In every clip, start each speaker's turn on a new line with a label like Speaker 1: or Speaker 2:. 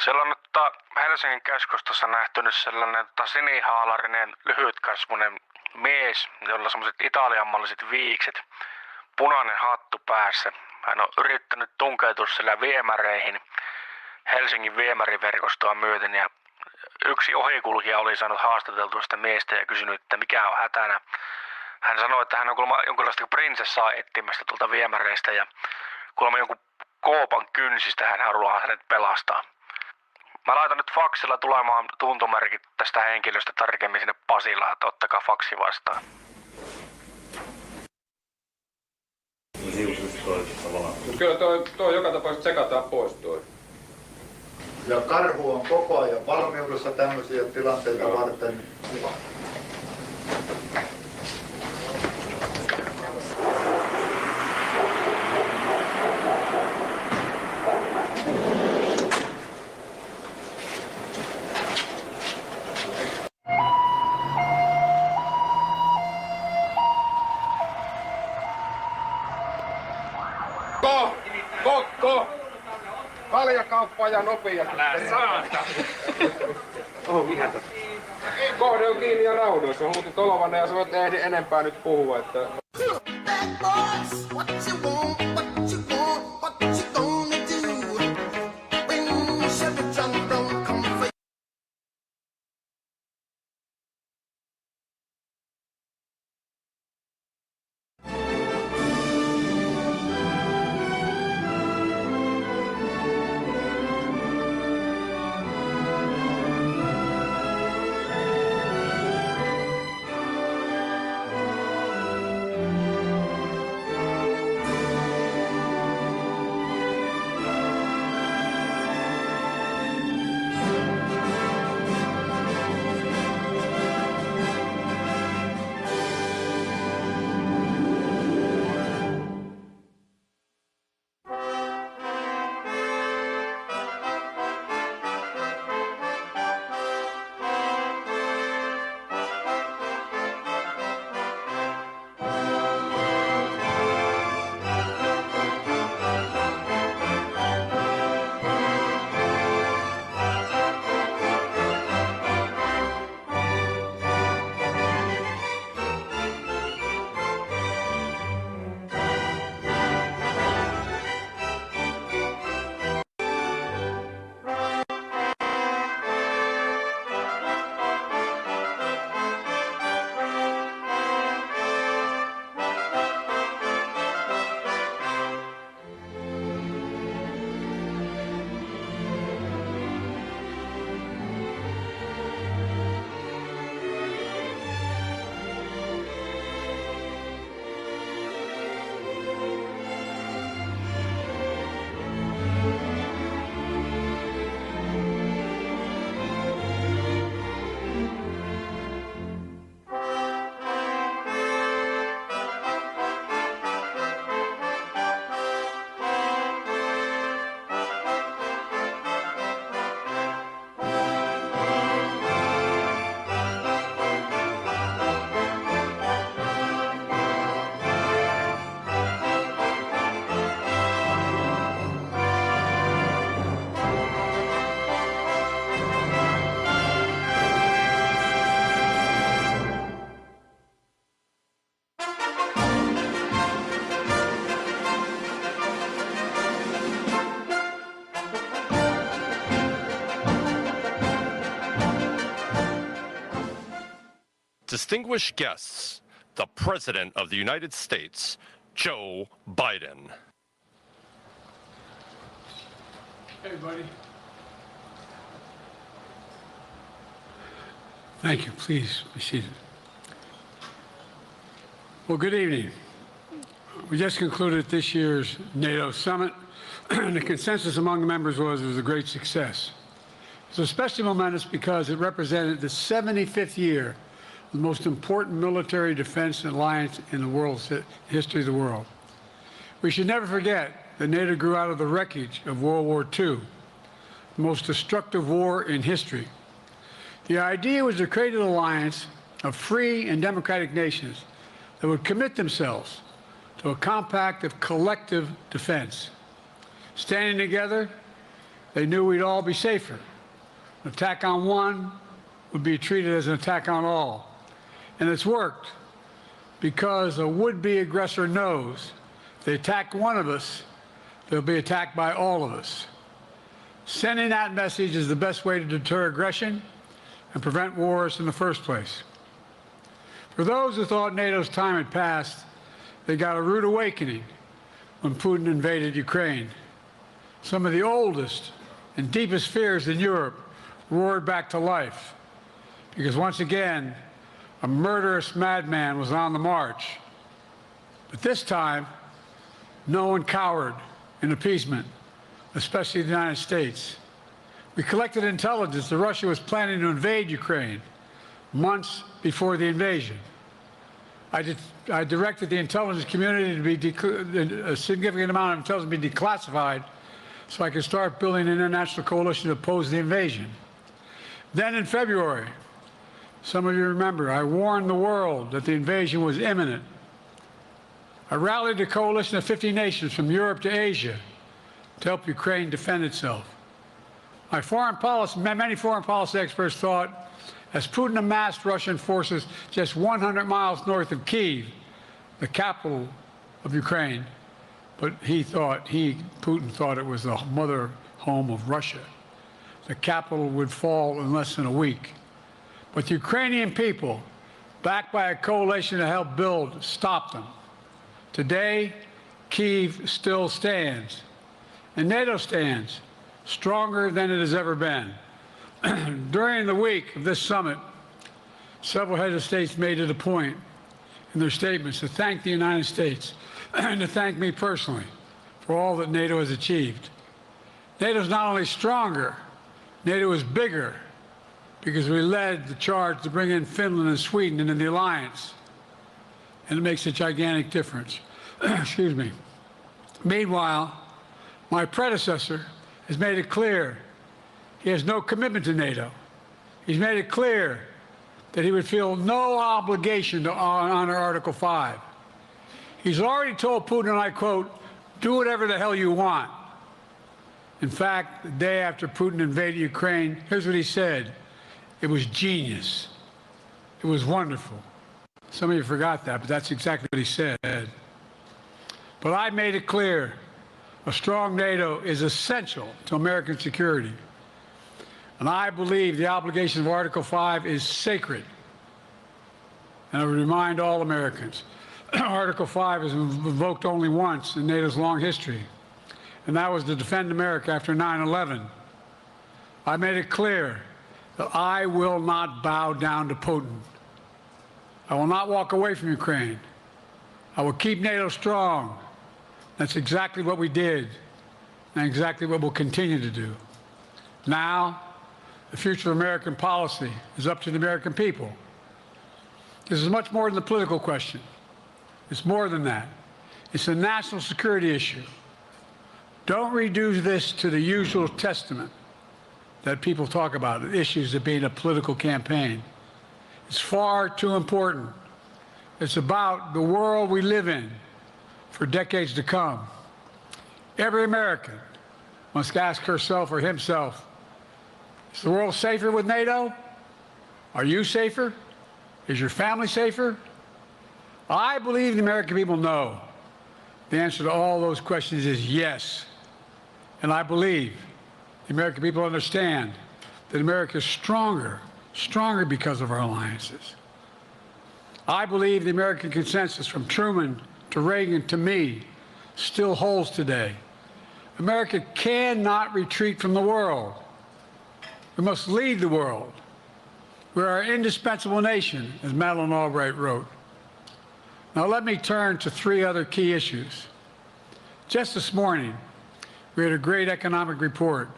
Speaker 1: Siellä on Helsingin keskustassa nähtynyt sellainen sinihaalarinen, lyhytkasvuinen mies, jolla on semmoiset italianmalliset viikset, punainen hattu päässä. Hän on yrittänyt tunkeutua siellä viemäreihin Helsingin viemäriverkostoa myöten ja yksi ohikulkija oli saanut haastateltua sitä miestä ja kysynyt, että mikä on hätänä. Hän sanoi, että hän on kuulemma jonkinlaista prinsessaa etsimästä tuolta viemäreistä ja kuulemma jonkun koopan kynsistä hän haluaa hänet pelastaa. Mä laitan nyt faksilla tulemaan tuntomerkit tästä henkilöstä tarkemmin sinne Pasilaan, että ottakaa faksi vastaan.
Speaker 2: Kyllä toi joka tapauksessa tsekataan pois toi.
Speaker 3: Ja karhu on koko ajan valmiudessa tämmöisiä tilanteita varten.
Speaker 2: Kokko! Kaljakauppa ja nopea.
Speaker 1: Älä saata!
Speaker 2: Kohde on kiinni ja raudoissa, mutta Tolvanen ja sä voit ehdi enempää nyt puhua, että...
Speaker 4: Distinguished guests, the President of the United States, Joe Biden.
Speaker 5: Hey, buddy. Thank you. Please be seated. Well, good evening. We just concluded this year's NATO summit, and the consensus among the members was it was a great success. It was especially momentous because it represented the 75th year the most important military defense alliance in the world's history of the world. We should never forget that NATO grew out of the wreckage of World War II, the most destructive war in history. The idea was to create an alliance of free and democratic nations that would commit themselves to a compact of collective defense. Standing together, They knew we'd all be safer. An attack on one would be treated as an attack on all. And it's worked because a would-be aggressor knows if they attack one of us, they'll be attacked by all of us. Sending that message is the best way to deter aggression and prevent wars in the first place. For those who thought NATO's time had passed, they got a rude awakening when Putin invaded Ukraine. Some of the oldest and deepest fears in Europe roared back to life because once again, a murderous madman was on the march. But this time, no one cowered in appeasement, especially the United States. We collected intelligence that Russia was planning to invade Ukraine months before the invasion. I directed the intelligence community to be a significant amount of intelligence be declassified so I could start building an international coalition to oppose the invasion. Then in February, some of you remember, I warned the world that the invasion was imminent. I rallied a coalition of 50 nations from Europe to Asia to help Ukraine defend itself. Many foreign policy experts thought as Putin amassed Russian forces just 100 miles north of Kyiv, the capital of Ukraine, but Putin thought it was the mother home of Russia. The capital would fall in less than a week. But the Ukrainian people, backed by a coalition to help build, stopped them. Today, Kyiv still stands, and NATO stands stronger than it has ever been. During the week of this summit, several heads of states made it a point in their statements to thank the United States and to thank me personally for all that NATO has achieved. NATO is not only stronger, NATO is bigger because we led the charge to bring in Finland and Sweden into the alliance, and it makes a gigantic difference. Excuse me. Meanwhile, my predecessor has made it clear he has no commitment to NATO. He's made it clear that he would feel no obligation to honor Article 5. He's already told Putin, and I quote, "Do whatever the hell you want." In fact, the day after Putin invaded Ukraine, here's what he said. It was genius. It was wonderful. Some of you forgot that, but that's exactly what he said. But I made it clear, a strong NATO is essential to American security. And I believe the obligation of Article 5 is sacred. And I would remind all Americans, Article 5 is invoked only once in NATO's long history, and that was to defend America after 9/11. I made it clear that I will not bow down to Putin. I will not walk away from Ukraine. I will keep NATO strong. That's exactly what we did, and exactly what we'll continue to do. Now, the future of American policy is up to the American people. This is much more than a political question. It's more than that. It's a national security issue. Don't reduce this to the usual testament that people talk about, issues of being a political campaign. It's far too important. It's about the world we live in for decades to come. Every American must ask herself or himself, is the world safer with NATO? Are you safer? Is your family safer? I believe the American people know. The answer to all those questions is yes. And I believe the American people understand that America is stronger because of our alliances. I believe the American consensus from Truman to Reagan to me still holds today. America cannot retreat from the world. We must lead the world. We're an indispensable nation, as Madeleine Albright wrote. Now let me turn to three other key issues. Just this morning, we had a great economic report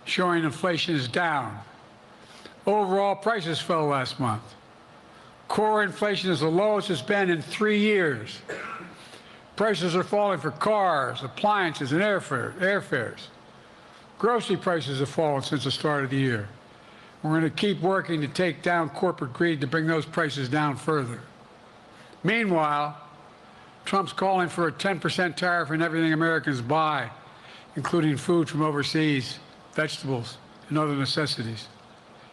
Speaker 5: showing inflation is down. Overall prices fell last month. Core inflation is the lowest it's been in 3 years. Prices are falling for cars, appliances, and airfares. Grocery prices have fallen since the start of the year. We're going to keep working to take down corporate greed to bring those prices down further. Meanwhile, Trump's calling for a 10% tariff on everything Americans buy, including food from overseas vegetables, and other necessities.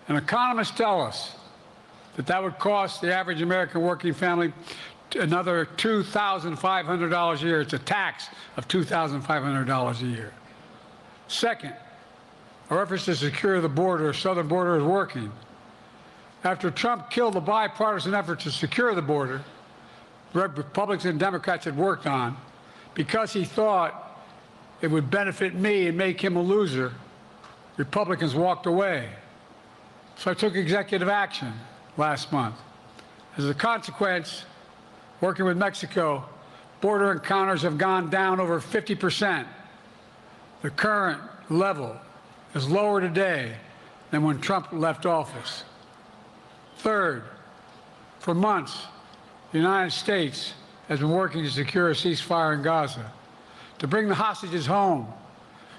Speaker 5: And economists tell us that that would cost the average American working family another $2,500 a year. It's a tax of $2,500 a year. Second, our efforts to secure the border, southern border, is working. After Trump killed the bipartisan effort to secure the border, Republicans and Democrats had worked on, because he thought it would benefit me and make him a loser, Republicans walked away. So I took executive action last month. As a consequence, working with Mexico, border encounters have gone down over 50%. The current level is lower today than when Trump left office. Third, for months, the United States has been working to secure a ceasefire in Gaza, to bring the hostages home,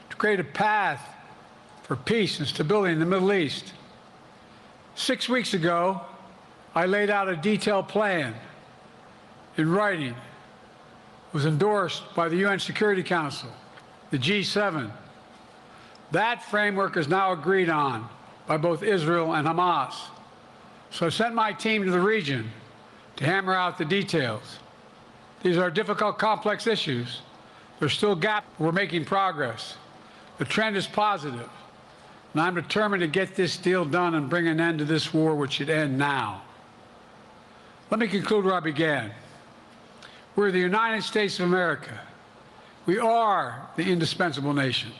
Speaker 5: to create a path for peace and stability in the Middle East. 6 weeks ago, I laid out a detailed plan in writing. It was endorsed by the UN Security Council, the G7. That framework is now agreed on by both Israel and Hamas. So I sent my team to the region to hammer out the details. These are difficult, complex issues. There's still gaps. We're making progress. The trend is positive, and I'm determined to get this deal done and bring an end to this war, which should end now. Let me conclude where I began. We're the United States of America. We are the indispensable nation.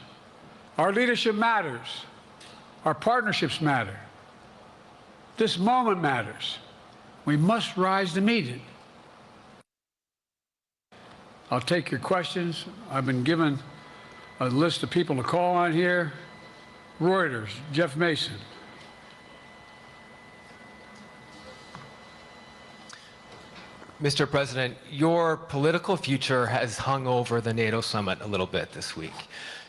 Speaker 5: Our leadership matters. Our partnerships matter. This moment matters. We must rise to meet it. I'll take your questions. I've been given a list of people to call on here. Reuters, Jeff Mason.
Speaker 6: Mr. President, your political future has hung over the NATO summit a little bit this week.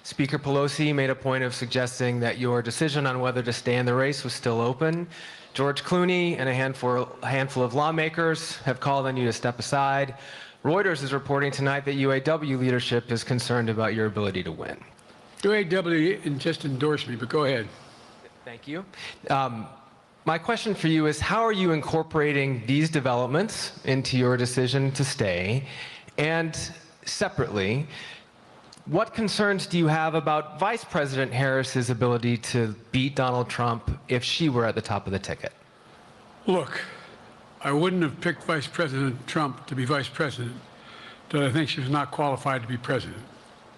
Speaker 6: Speaker Pelosi made a point of suggesting that your decision on whether to stay in the race was still open. George Clooney and a handful of lawmakers have called on you to step aside. Reuters is reporting tonight that UAW leadership is concerned about your ability to win.
Speaker 5: UAW just endorsed me, but go ahead.
Speaker 6: Thank you. My question for you is, how are you incorporating these developments into your decision to stay? And separately, what concerns do you have about Vice President Harris's ability to beat Donald Trump if she were at the top of the ticket?
Speaker 5: Look, I wouldn't have picked Vice President Trump to be vice president, but I think she was not qualified to be president.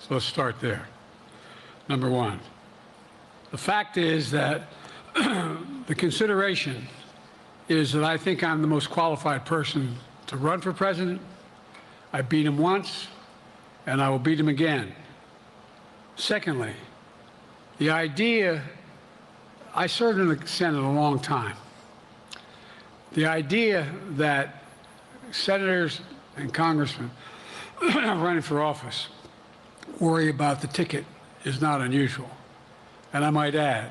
Speaker 5: So let's start there. Number one. The fact is that the consideration is that I think I'm the most qualified person to run for president. I beat him once, and I will beat him again. Secondly, the idea, I served in the Senate a long time. The idea that senators and congressmen running for office worry about the ticket is not unusual. And I might add,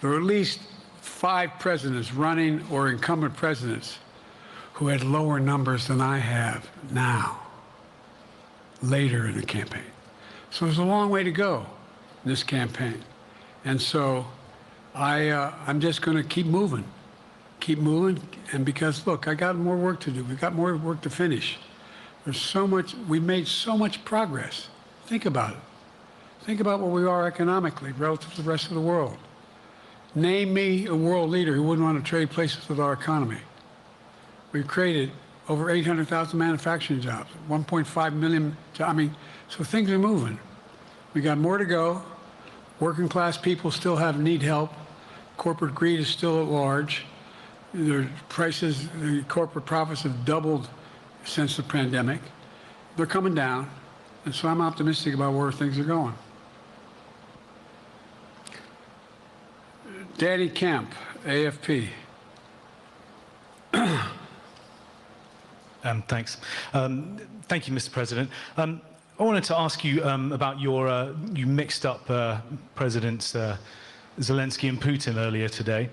Speaker 5: there are at least 5 presidents running or incumbent presidents who had lower numbers than I have now, later in the campaign. So there's a long way to go in this campaign. And so I'm just going to keep moving, and because, look, I got more work to do. We've got more work to finish. There's so much, we've made so much progress. Think about it. Think about where we are economically relative to the rest of the world. Name me a world leader who wouldn't want to trade places with our economy. We've created over 800,000 manufacturing jobs, 1.5 million jobs. I mean, so things are moving. We got more to go. Working class people still need help. Corporate greed is still at large. Their prices, the corporate profits have doubled since the pandemic. They're coming down, and so I'm optimistic about where things are going. Danny Kemp, AFP.
Speaker 7: Thanks. Thank you, Mr. President. I wanted to ask you about your, you mixed up Presidents Zelensky and Putin earlier today.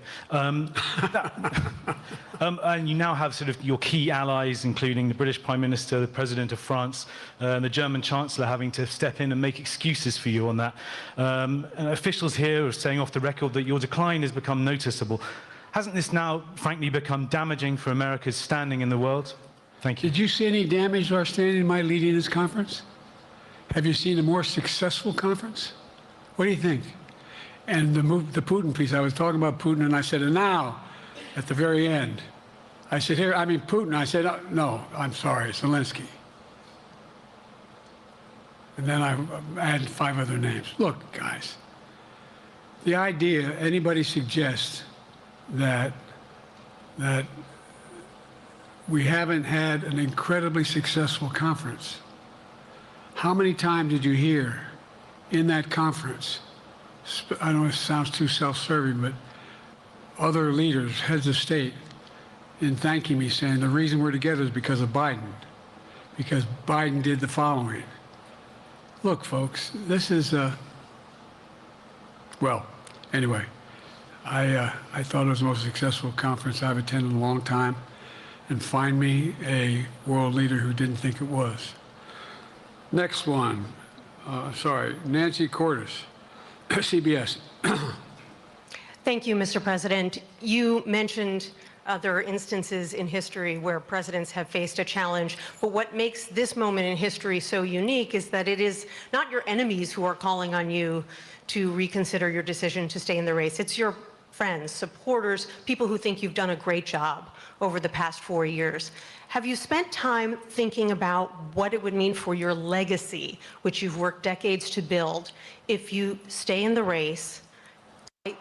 Speaker 7: And you now have sort of your key allies, including the British Prime Minister, the President of France, and the German Chancellor having to step in and make excuses for you on that. And officials here are saying off the record that your decline has become noticeable. Hasn't this now, frankly, become damaging for America's standing in the world? Thank you.
Speaker 5: Did you see any damage to our standing by leading this conference? Have you seen a more successful conference? What do you think? And the Putin piece, I was talking about Putin, and I said, and now, at the very end, I said, here, I mean, Putin. I said, no, I'm sorry, Zelensky. And then I added 5 other names. Look, guys, the idea anybody suggests that we haven't had an incredibly successful conference. How many times did you hear in that conference, I don't know if it sounds too self-serving, but other leaders, heads of state, in thanking me, saying the reason we're together is because of Biden, because Biden did the following. Look, folks, this is, well, anyway, I thought it was the most successful conference I've attended in a long time, and find me a world leader who didn't think it was. Next one, Nancy Cordes, CBS.
Speaker 8: Thank you, Mr. President. You mentioned there are instances in history where presidents have faced a challenge, but what makes this moment in history so unique is that it is not your enemies who are calling on you to reconsider your decision to stay in the race. It's your friends, supporters, people who think you've done a great job over the past 4 years. Have you spent time thinking about what it would mean for your legacy, which you've worked decades to build, if you stay in the race,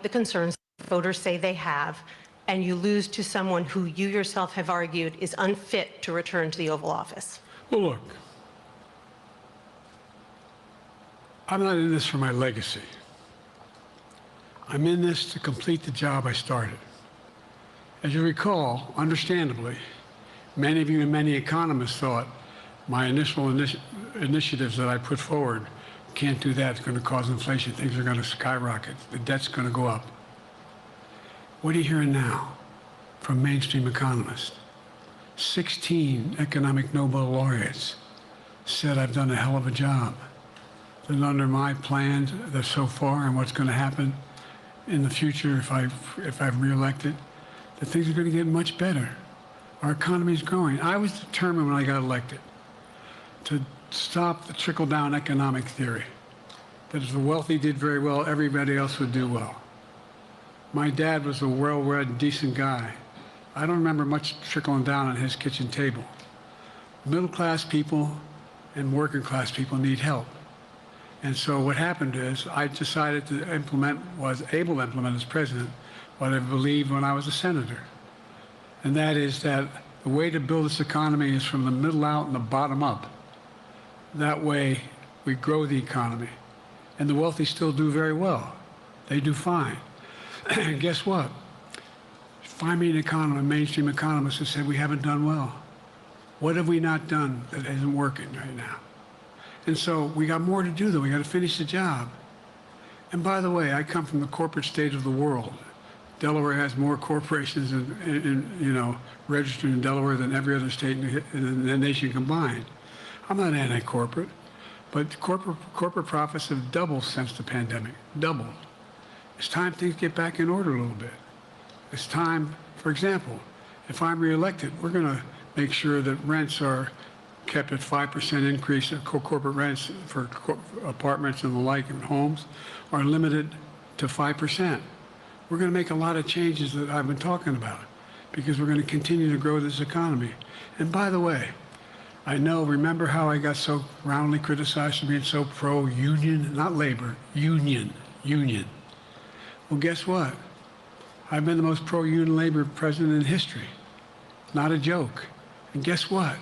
Speaker 8: the concerns voters say they have, and you lose to someone who you yourself have argued is unfit to return to the Oval Office?
Speaker 5: Well, look, I'm not in this for my legacy. I'm in this to complete the job I started. As you recall, understandably, many of you and many economists thought my initial initiatives that I put forward, can't do that, it's going to cause inflation, things are going to skyrocket, the debt's going to go up. What are you hearing now from mainstream economists? 16 economic Nobel laureates said I've done a hell of a job. That under my plans so far and what's going to happen in the future if I'm reelected, that things are going to get much better. Our economy is growing. I was determined when I got elected to stop the trickle-down economic theory, that if the wealthy did very well, everybody else would do well. My dad was a well-read, decent guy. I don't remember much trickling down on his kitchen table. Middle-class people and working-class people need help. And so what happened is I decided to was able to implement as president what I believed when I was a senator. And that is that the way to build this economy is from the middle out and the bottom up. That way we grow the economy. And the wealthy still do very well. They do fine. And guess what? Find me an economist, a mainstream economist who said we haven't done well. What have we not done that isn't working right now? And so we got more to do, though. We got to finish the job. And by the way, I come from the corporate state of the world. Delaware has more corporations registered in Delaware than every other state in the nation combined. I'm not anti-corporate, but corporate profits have doubled since the pandemic, doubled. It's time things get back in order a little bit. It's time, for example, if I'm reelected, we're going to make sure that rents are kept at 5% increase in corporate rents for apartments and the like and homes are limited to 5%. We're going to make a lot of changes that I've been talking about because we're going to continue to grow this economy. And by the way, I know, remember how I got so roundly criticized for being so pro-union, not labor, union. Well, guess what? I've been the most pro-union labor president in history. Not a joke. And guess what?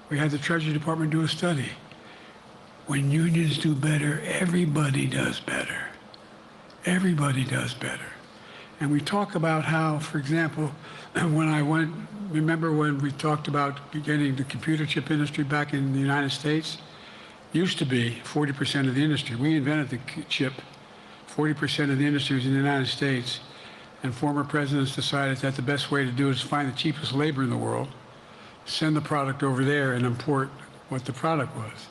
Speaker 5: We had the Treasury Department do a study. When unions do better, everybody does better. Everybody does better. And we talk about how, for example, remember when we talked about getting the computer chip industry back in the United States? Used to be 40% of the industry. We invented the chip. 40% of the industry was in the United States. And former presidents decided that the best way to do it is find the cheapest labor in the world, send the product over there and import what the product was.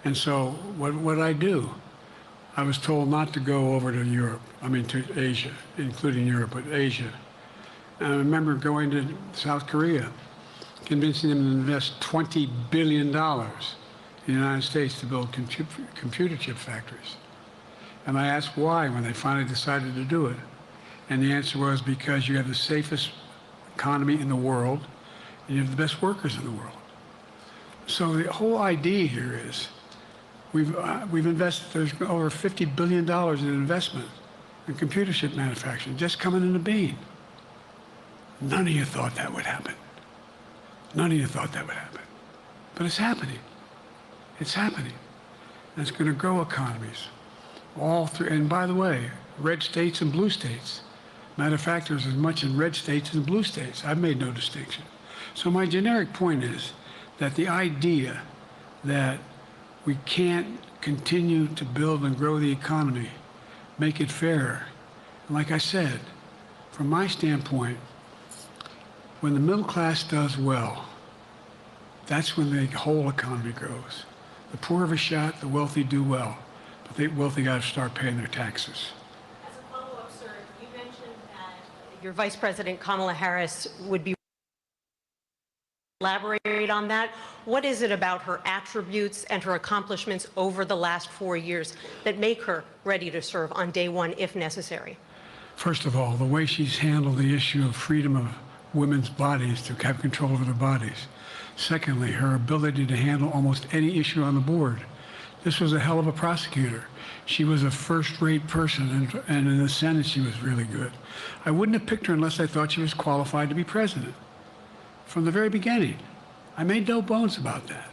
Speaker 5: And so what did I do? I was told not to go over to Europe, to Asia, including Europe, but Asia. And I remember going to South Korea, convincing them to invest $20 billion in the United States to build computer chip factories. And I asked why when they finally decided to do it. And the answer was because you have the safest economy in the world and you have the best workers in the world. So the whole idea here is we've invested, there's over $50 billion in investment in computer chip manufacturing just coming in the bean. None of you thought that would happen. None of you thought that would happen. But it's happening. It's happening. And it's going to grow economies all through. And by the way, red states and blue states. Matter of fact, there's as much in red states as in blue states. I've made no distinction. So my generic point is that the idea that we can't continue to build and grow the economy, make it fairer. And like I said, from my standpoint, when the middle class does well, that's when the whole economy grows. The poor have a shot, the wealthy do well, but the wealthy got to start paying their taxes.
Speaker 8: As a follow-up, sir, you mentioned that your Vice President Kamala Harris would be elaborate on that. What is it about her attributes and her accomplishments over the last 4 years that make her ready to serve on day one if necessary?
Speaker 5: First of all, the way she's handled the issue of freedom of women's bodies to have control over their bodies. Secondly, her ability to handle almost any issue on the board. This was a hell of a prosecutor. She was a first-rate person, and in the Senate she was really good. I wouldn't have picked her unless I thought she was qualified to be president. From the very beginning, I made no bones about that.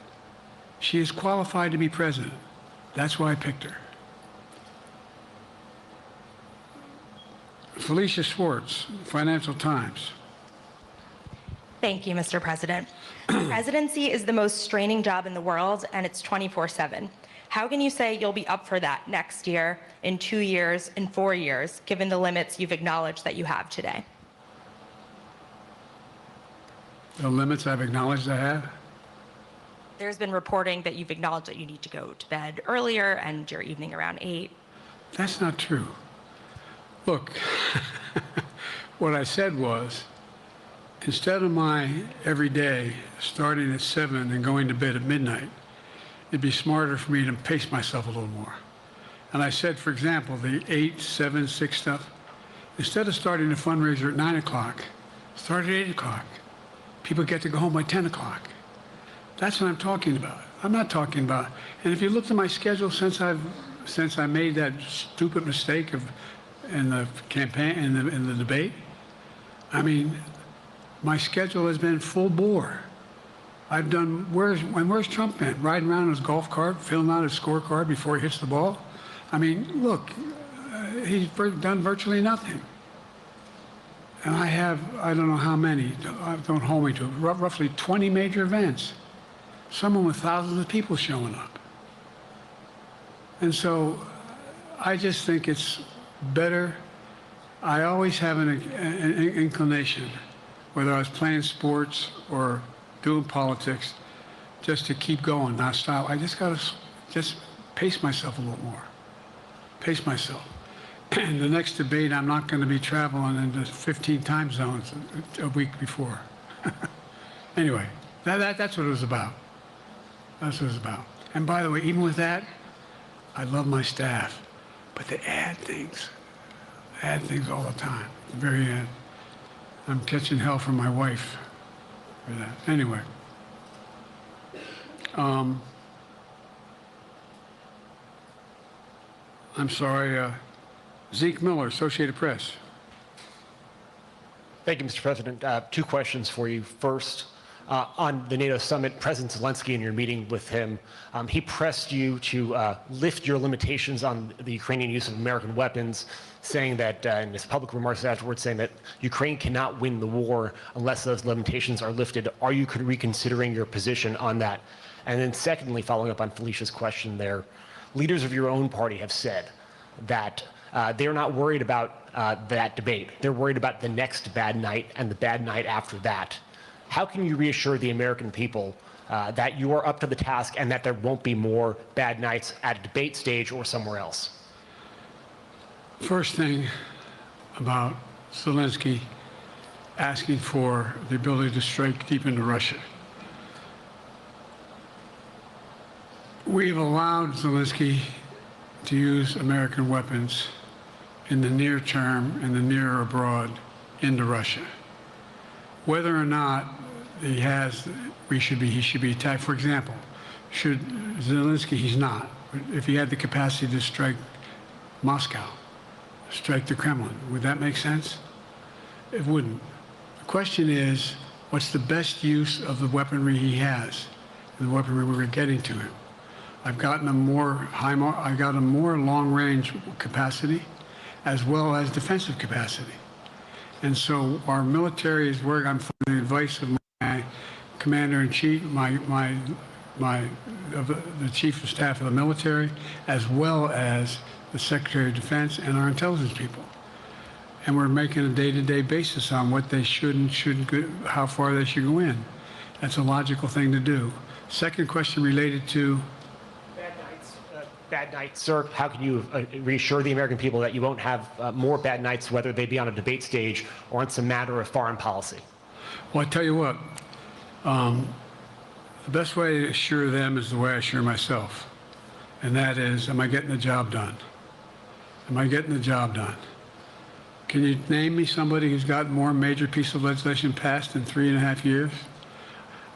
Speaker 5: She is qualified to be president. That's why I picked her. Felicia Schwartz, Financial Times.
Speaker 9: Thank you, Mr. President. The presidency is the most straining job in the world, and it's 24/7. How can you say you'll be up for that next year, in 2 years, in 4 years, given the limits you've acknowledged that you have today?
Speaker 5: The limits I've acknowledged I have?
Speaker 9: There's been reporting that you've acknowledged that you need to go to bed earlier and your evening around 8.
Speaker 5: That's not true. Look, what I said was, instead of my every day starting at 7 and going to bed at midnight, it'd be smarter for me to pace myself a little more. And I said, for example, the 8, 7, 6 stuff, instead of starting a fundraiser at 9 o'clock, start at 8 o'clock. People get to go home by 10 o'clock. That's what I'm talking about. I'm not talking about, and if you looked at my schedule since I made that stupid mistake in the campaign, in the debate, I mean, my schedule has been full bore. I've done, where's Trump been? Riding around in his golf cart, filling out his scorecard before he hits the ball? I mean, look, he's done virtually nothing. And I have, I don't know how many, don't hold me to it, roughly 20 major events. Some of them with thousands of people showing up. And so I just think it's better. I always have an inclination, whether I was playing sports or doing politics, just to keep going, not stop. I just got to just pace myself a little more. Pace myself. And the next debate, I'm not going to be traveling into 15 time zones a week before. Anyway, that's what it was about. That's what it was about. And by the way, even with that, I love my staff, but they add things all the time. At the very end, I'm catching hell from my wife for that. Anyway, I'm sorry. Zeke Miller, Associated Press.
Speaker 10: Thank you, Mr. President. 2 questions for you. First, on the NATO summit, President Zelensky, in your meeting with him, he pressed you to lift your limitations on the Ukrainian use of American weapons, saying that, in his public remarks afterwards, saying that Ukraine cannot win the war unless those limitations are lifted. Are you reconsidering your position on that? And then secondly, following up on Felicia's question there, leaders of your own party have said that they're not worried about that debate. They're worried about the next bad night and the bad night after that. How can you reassure the American people that you are up to the task and that there won't be more bad nights at a debate stage or somewhere else?
Speaker 5: First thing about Zelensky asking for the ability to strike deep into Russia. We've allowed Zelensky to use American weapons in the near term and the near abroad into Russia. Whether or not he should be attacked. For example, should Zelensky, he's not. If he had the capacity to strike Moscow, strike the Kremlin, would that make sense? It wouldn't. The question is, what's the best use of the weaponry he has, and the weaponry we're getting to him? I've gotten a more long-range capacity, as well as defensive capacity. And so our military is working. I'm following the advice of my commander-in-chief, the chief of staff of the military, as well as the Secretary of Defense and our intelligence people. And we're making a day-to-day basis on what they should and shouldn't go, how far they should go in. That's a logical thing to do. Second question related to
Speaker 10: Bad nights, sir. How can you reassure the American people that you won't have more bad nights, whether they be on a debate stage or on some matter of foreign policy?
Speaker 5: Well, I tell you what, the best way to assure them is the way I assure myself. And that is, am I getting the job done? Am I getting the job done? Can you name me somebody who's got more major piece of legislation passed in 3.5 years?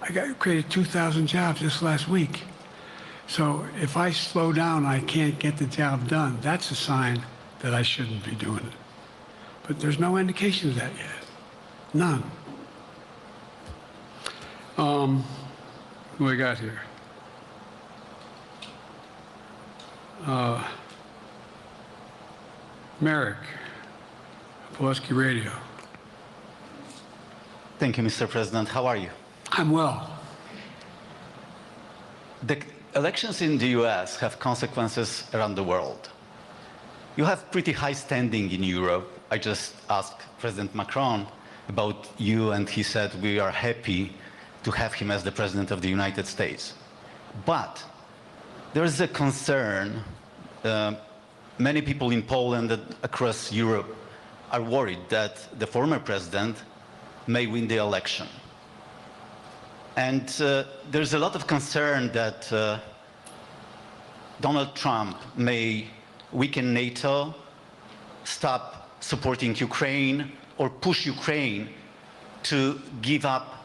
Speaker 5: I created 2,000 jobs just last week. So if I slow down, I can't get the job done. That's a sign that I shouldn't be doing it. But there's no indication of that yet. None. What do we got here? Merrick, Pulaski Radio.
Speaker 11: Thank you, Mr. President. How are you?
Speaker 5: I'm well.
Speaker 11: The elections in the US have consequences around the world. You have pretty high standing in Europe. I just asked President Macron about you, and he said we are happy to have him as the President of the United States. But there is a concern. Many people in Poland and across Europe are worried that the former president may win the election. And there's a lot of concern that Donald Trump may weaken NATO, stop supporting Ukraine, or push Ukraine to give up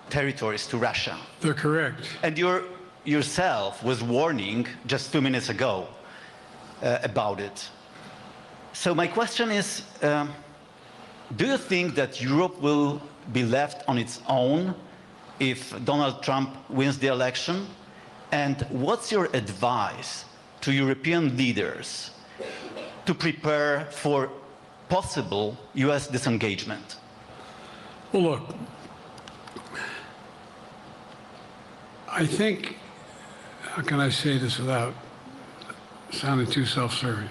Speaker 11: territories to Russia.
Speaker 5: They're correct.
Speaker 11: And yourself was warning just 2 minutes ago about it. So my question is, do you think that Europe will be left on its own if Donald Trump wins the election? And what's your advice to European leaders to prepare for possible US disengagement?
Speaker 5: Well, look, I think, how can I say this without sounding too self-serving?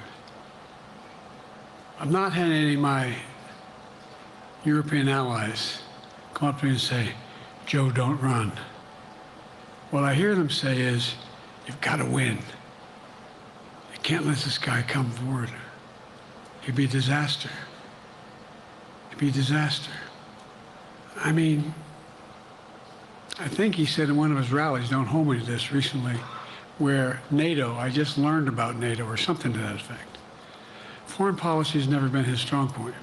Speaker 5: I've not had any of my European allies come up to me and say, Joe, don't run. What I hear them say is, you've got to win. You can't let this guy come forward. He'd be a disaster. He'd be a disaster. I mean, I think he said in one of his rallies, don't hold me to this, recently, where NATO, I just learned about NATO or something to that effect. Foreign policy has never been his strong point.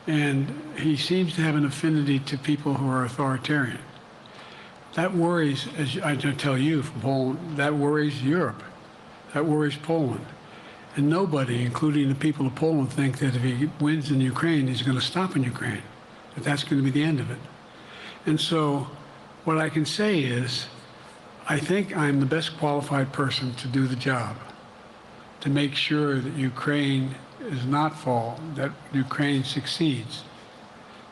Speaker 5: And he seems to have an affinity to people who are authoritarian. That worries, as I tell you from Poland, that worries Europe. That worries Poland. And nobody, including the people of Poland, think that if he wins in Ukraine, he's going to stop in Ukraine, that that's going to be the end of it. And so what I can say is, I think I'm the best qualified person to do the job, to make sure that Ukraine does not fall, that Ukraine succeeds,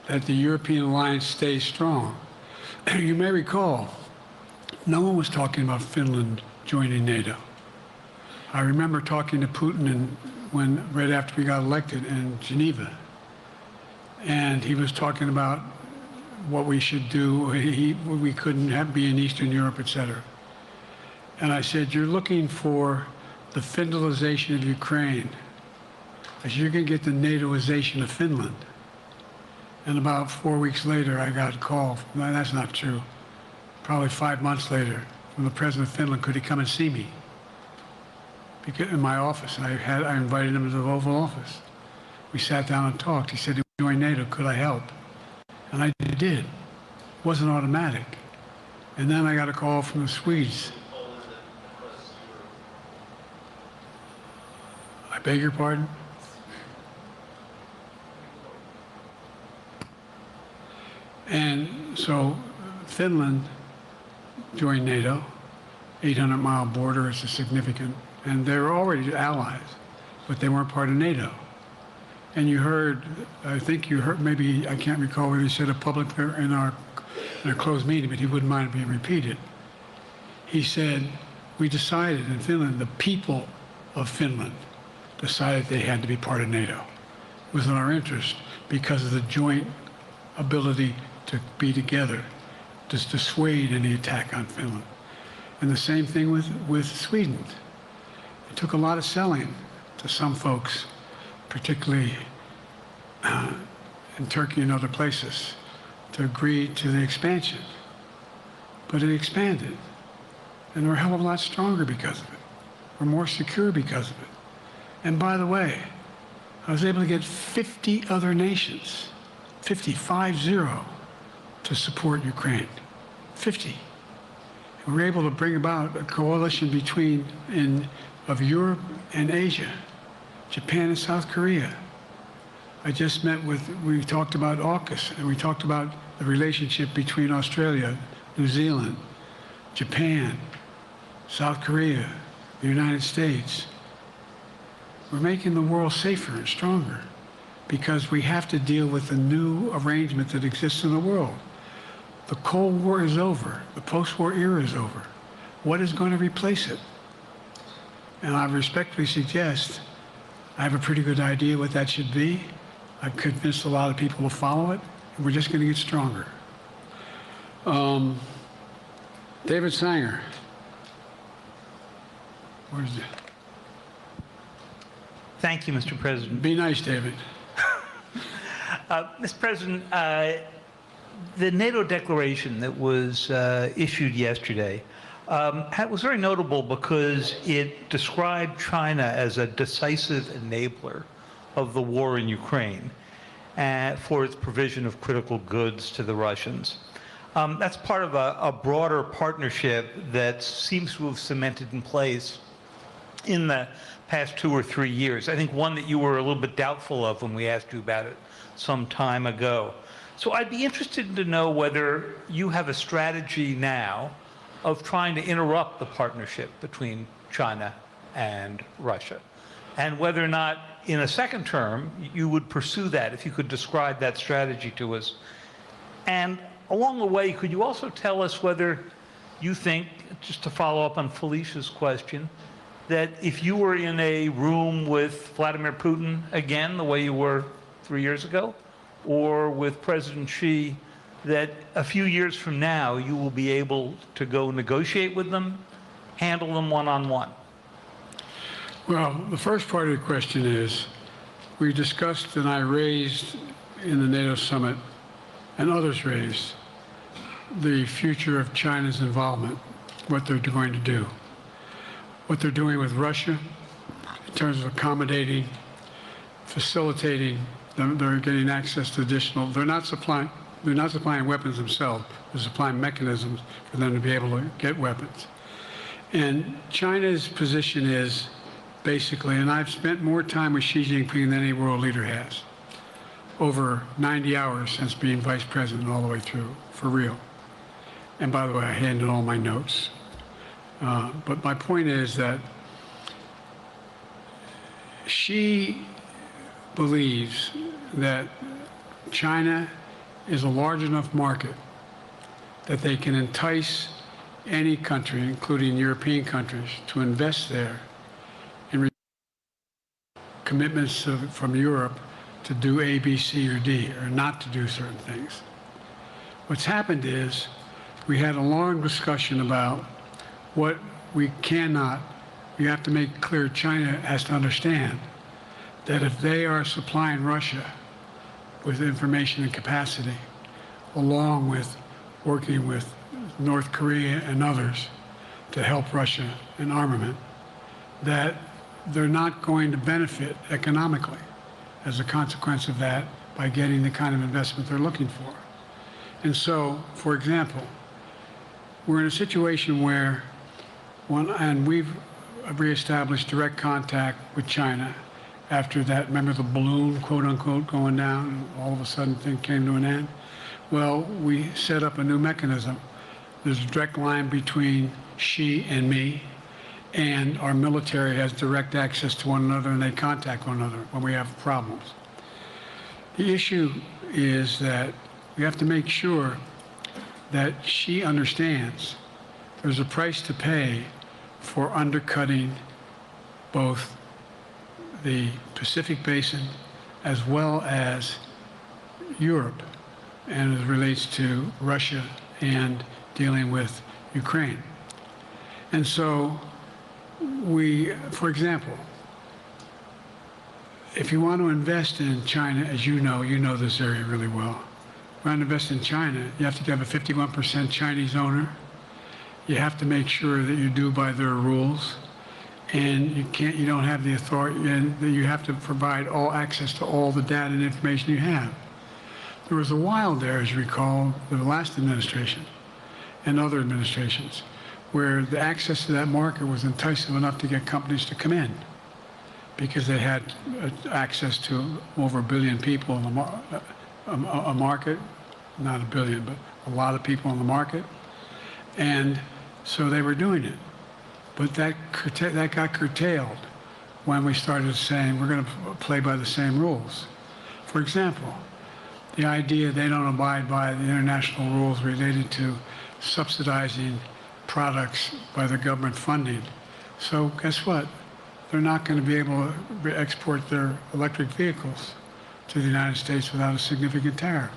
Speaker 5: that the European alliance stays strong. You may recall, no one was talking about Finland joining NATO. I remember talking to Putin in right after we got elected in Geneva. And he was talking about what we should do. We couldn't be in Eastern Europe, etc. And I said, you're looking for the Finlandization of Ukraine. I said, you're going to get the NATOization of Finland. And about 4 weeks later, I got a call. No, that's not true. Probably 5 months later, from the president of Finland, could he come and see me? Because in my office, I invited him to the Oval Office. We sat down and talked. He said, he joined NATO, could I help? And I did. It wasn't automatic. And then I got a call from the Swedes. I beg your pardon? And so Finland joined NATO, 800-mile border is a significant, and they were already allies, but they weren't part of NATO. And you heard, I think you heard, maybe, I can't recall whether he said it publicly in our closed meeting, but he wouldn't mind it being repeated. He said, we decided in Finland, the people of Finland decided they had to be part of NATO. It was in our interest because of the joint ability to be together, to dissuade any attack on Finland. And the same thing with Sweden. It took a lot of selling to some folks, particularly in Turkey and other places, to agree to the expansion. But it expanded. And we're a hell of a lot stronger because of it. We're more secure because of it. And by the way, I was able to get 50 other nations, 50, to support Ukraine. 50. And we were able to bring about a coalition of Europe and Asia, Japan and South Korea. I just met we talked about AUKUS, and we talked about the relationship between Australia, New Zealand, Japan, South Korea, the United States. We're making the world safer and stronger because we have to deal with the new arrangement that exists in the world. The Cold War is over. The post-war era is over. What is going to replace it? And I respectfully suggest I have a pretty good idea what that should be. I've convinced a lot of people to follow it, and we're just going to get stronger. David Sanger. Where's it?
Speaker 12: Thank you, Mr. President.
Speaker 5: Be nice, David.
Speaker 12: Mr. President, the NATO declaration that was issued yesterday was very notable because it described China as a decisive enabler of the war in Ukraine for its provision of critical goods to the Russians. That's part of a broader partnership that seems to have cemented in place in the past 2 or 3 years. I think one that you were a little bit doubtful of when we asked you about it some time ago. So I'd be interested to know whether you have a strategy now of trying to interrupt the partnership between China and Russia, and whether or not in a second term you would pursue that, if you could describe that strategy to us. And along the way, could you also tell us whether you think, just to follow up on Felicia's question, that if you were in a room with Vladimir Putin again, the way you were 3 years ago, or with President Xi, that a few years from now you will be able to go negotiate with them, handle them one-on-one?
Speaker 5: Well, the first part of the question is, we discussed and I raised in the NATO summit, and others raised, the future of China's involvement, what they're going to do. What they're doing with Russia in terms of accommodating, facilitating, they're getting access to additional, they're not supplying weapons themselves, they're supplying mechanisms for them to be able to get weapons. And China's position is basically, and I've spent more time with Xi Jinping than any world leader has, over 90 hours since being vice president all the way through, for real. And by the way, I handed all my notes. But my point is that Xi believes that China is a large enough market that they can entice any country, including European countries, to invest there in commitments from Europe to do A, B, C, or D, or not to do certain things. What's happened is we had a long discussion about what we cannot, we have to make clear China has to understand that if they are supplying Russia with information and capacity, along with working with North Korea and others to help Russia in armament, that they're not going to benefit economically as a consequence of that by getting the kind of investment they're looking for. And so, for example, we're in a situation where, and we've reestablished direct contact with China after that, remember the balloon, quote unquote, going down, and all of a sudden things came to an end? Well, we set up a new mechanism. There's a direct line between Xi and me, and our military has direct access to one another, and they contact one another when we have problems. The issue is that we have to make sure that Xi understands there's a price to pay for undercutting both the Pacific Basin as well as Europe, and as it relates to Russia and dealing with Ukraine. And so we, for example, if you want to invest in China, as you know this area really well. If you want to invest in China, you have to have a 51% Chinese owner. You have to make sure that you do by their rules, and you don't have the authority, and that you have to provide all access to all the data and information you have. There was a while there, as you recall, the last administration and other administrations, where the access to that market was enticing enough to get companies to come in because they had access to over 1 billion people in a market, not 1 billion, but a lot of people in the market. And so they were doing it. But that got curtailed when we started saying we're going to play by the same rules. For example, the idea they don't abide by the international rules related to subsidizing products by the government funding. So guess what? They're not going to be able to export their electric vehicles to the United States without a significant tariff.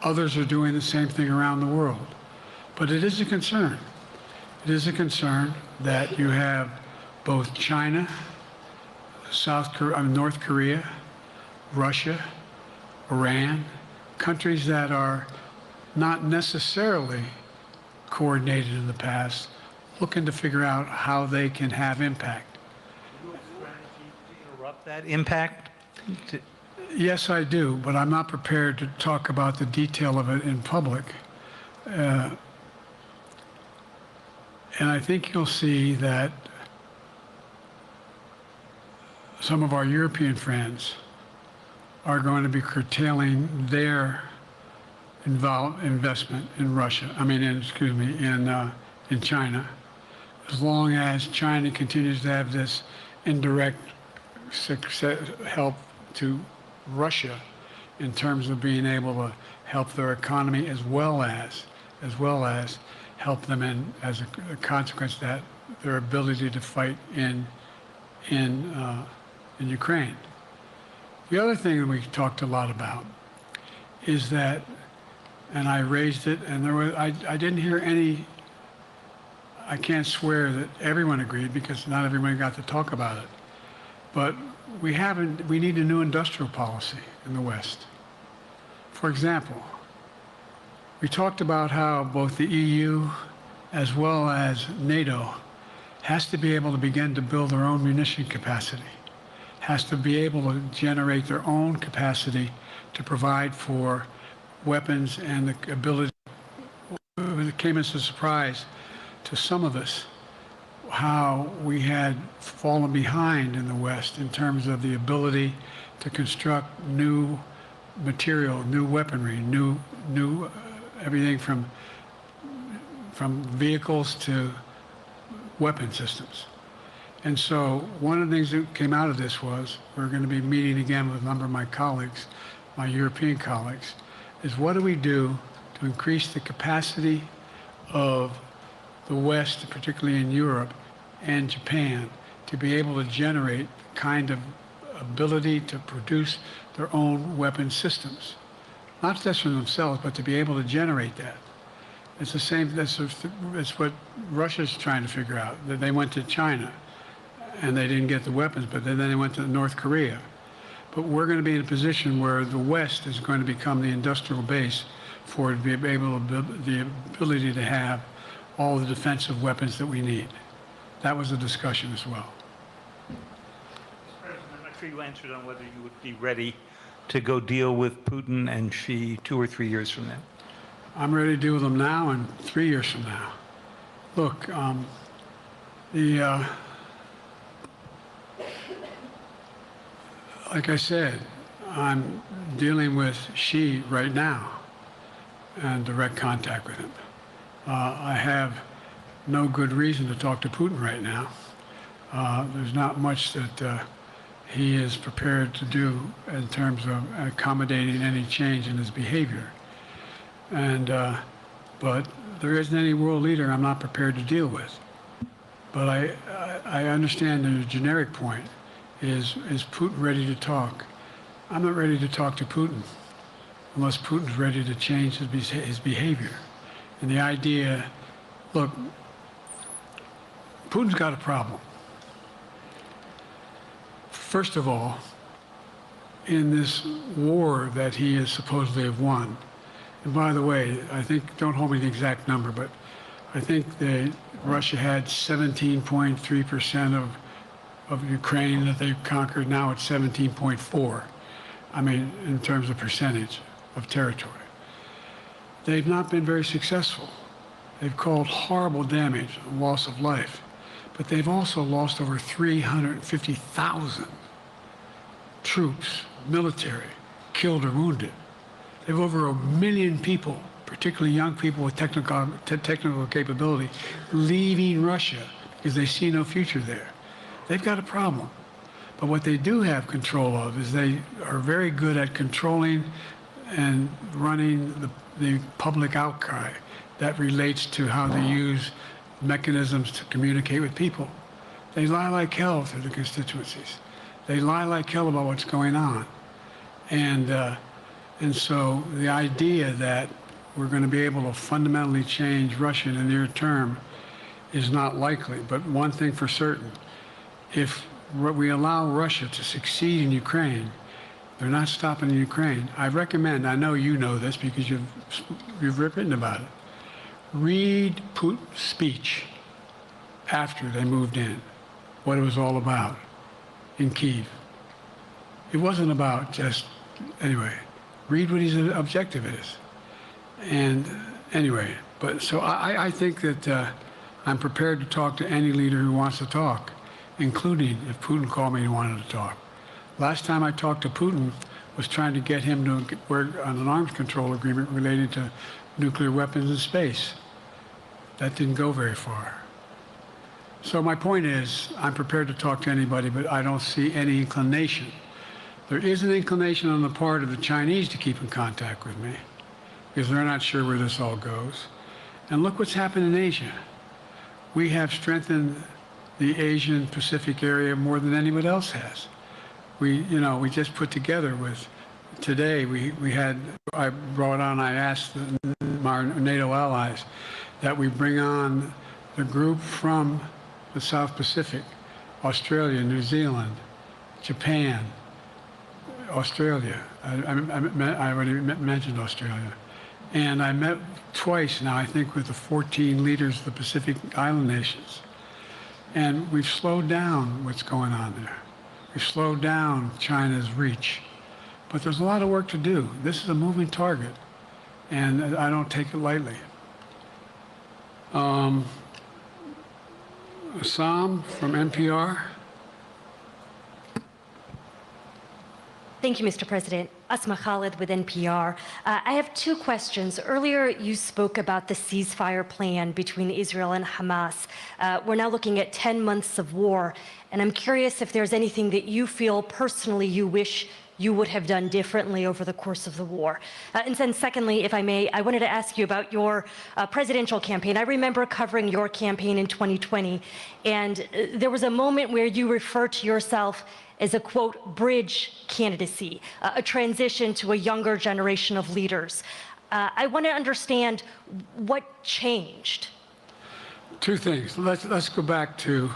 Speaker 5: Others are doing the same thing around the world. But it is a concern. It is a concern that you have both China, North Korea, Russia, Iran, countries that are not necessarily coordinated in the past, looking to figure out how they can have impact.
Speaker 12: Do you have a strategy to interrupt that impact?
Speaker 5: Yes, I do, but I'm not prepared to talk about the detail of it in public. And I think you'll see that some of our European friends are going to be curtailing their investment in Russia. In China, as long as China continues to have this indirect help to Russia in terms of being able to help their economy as well as help them in, as a consequence of that, their ability to fight in Ukraine. The other thing that we talked a lot about is that, and I raised it, and I didn't hear any, I can't swear that everyone agreed because not everyone got to talk about it, but we need a new industrial policy in the West. For example, we talked about how both the EU as well as NATO has to be able to begin to build their own munition capacity, has to be able to generate their own capacity to provide for weapons and the ability. It came as a surprise to some of us how we had fallen behind in the West in terms of the ability to construct new material, new weaponry, new everything from vehicles to weapon systems. And so one of the things that came out of this was we're going to be meeting again with a number of my colleagues, my European colleagues, is what do we do to increase the capacity of the West, particularly in Europe and Japan, to be able to generate kind of ability to produce their own weapon systems. Not just for themselves, but to be able to generate that. It's the same, that's what Russia's trying to figure out. That they went to China and they didn't get the weapons, but then they went to North Korea. But we're going to be in a position where the West is going to become the industrial base for it to be able to, the ability to have all the defensive weapons that we need. That was a discussion as well.
Speaker 12: President, I'm not sure you answered on whether you would be ready to go deal with Putin and Xi 2 or 3 years from now.
Speaker 5: I'm ready to deal with them now and 3 years from now. Look, like I said, I'm dealing with Xi right now and direct contact with him. I have no good reason to talk to Putin right now. There's not much that he is prepared to do in terms of accommodating any change in his behavior. And, but there isn't any world leader I'm not prepared to deal with. But I understand the generic point is Putin ready to talk? I'm not ready to talk to Putin unless Putin's ready to change his behavior. And the idea, look, Putin's got a problem. First of all, in this war that he is supposedly have won, and by the way, I think, don't hold me to the exact number, but I think that Russia had 17.3% of Ukraine that they've conquered. Now it's 17.4. I mean, in terms of percentage of territory. They've not been very successful. They've caused horrible damage, loss of life, but they've also lost over 350,000 troops, military, killed or wounded. They have over 1 million people, particularly young people with technical capability, leaving Russia because they see no future there. They've got a problem. But what they do have control of is they are very good at controlling and running the public outcry that relates to how they use mechanisms to communicate with people. They lie like hell to the constituencies. They lie like hell about what's going on. And so the idea that we're going to be able to fundamentally change Russia in the near term is not likely. But one thing for certain, if we allow Russia to succeed in Ukraine, they're not stopping in Ukraine. I recommend, I know you know this because you've written about it, read Putin's speech after they moved in, what it was all about in Kyiv. It wasn't about just, anyway, read what his objective is. And anyway, but so I think that I'm prepared to talk to any leader who wants to talk, including if Putin called me and wanted to talk. Last time I talked to Putin was trying to get him to work on an arms control agreement related to nuclear weapons in space. That didn't go very far. So my point is, I'm prepared to talk to anybody, but I don't see any inclination. There is an inclination on the part of the Chinese to keep in contact with me, because they're not sure where this all goes. And look what's happened in Asia. We have strengthened the Asian Pacific area more than anyone else has. We just put together with, today I asked our NATO allies that we bring on the group from the South Pacific, Australia, New Zealand, Japan, Australia. I already mentioned Australia. And I met twice now, I think, with the 14 leaders of the Pacific Island nations. And we've slowed down what's going on there. We've slowed down China's reach. But there's a lot of work to do. This is a moving target, and I don't take it lightly. Assam from NPR.
Speaker 13: Thank you, Mr. President. Asma Khalid with NPR. I have two questions. Earlier, you spoke about the ceasefire plan between Israel and Hamas. We're now looking at 10 months of war, and I'm curious if there's anything that you feel personally you wish you would have done differently over the course of the war? And then secondly, if I may, I wanted to ask you about your presidential campaign. I remember covering your campaign in 2020, and there was a moment where you referred to yourself as a, quote, bridge candidacy, a transition to a younger generation of leaders. I want to understand what changed.
Speaker 5: Two things. Let's go back to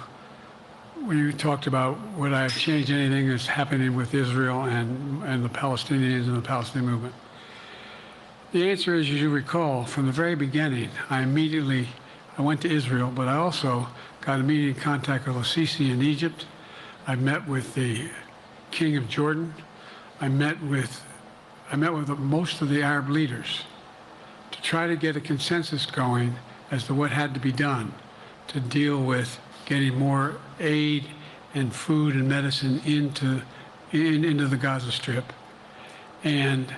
Speaker 5: when you talked about would I have changed anything that's happening with Israel and the Palestinians and the Palestinian movement. The answer is, as you recall, from the very beginning, I went to Israel, but I also got immediate contact with al-Sisi in Egypt. I met with the King of Jordan. I met with most of the Arab leaders to try to get a consensus going as to what had to be done to deal with getting more aid and food and medicine into the Gaza Strip. And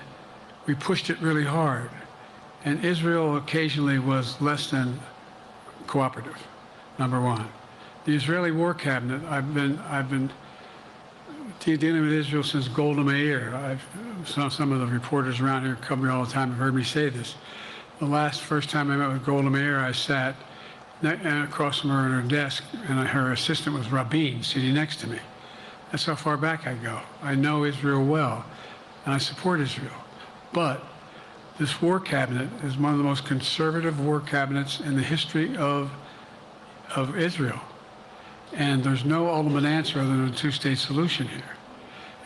Speaker 5: we pushed it really hard. And Israel occasionally was less than cooperative, number one. The Israeli War Cabinet, I've been dealing with Israel since Golda Meir. Some of the reporters around here cover me all the time have heard me say this. The first time I met with Golda Meir, I sat across from her at her desk, and her assistant was Rabin sitting next to me. That's how far back I go. I know Israel well, and I support Israel. But this war cabinet is one of the most conservative war cabinets in the history of Israel. And there's no ultimate answer other than a two-state solution here.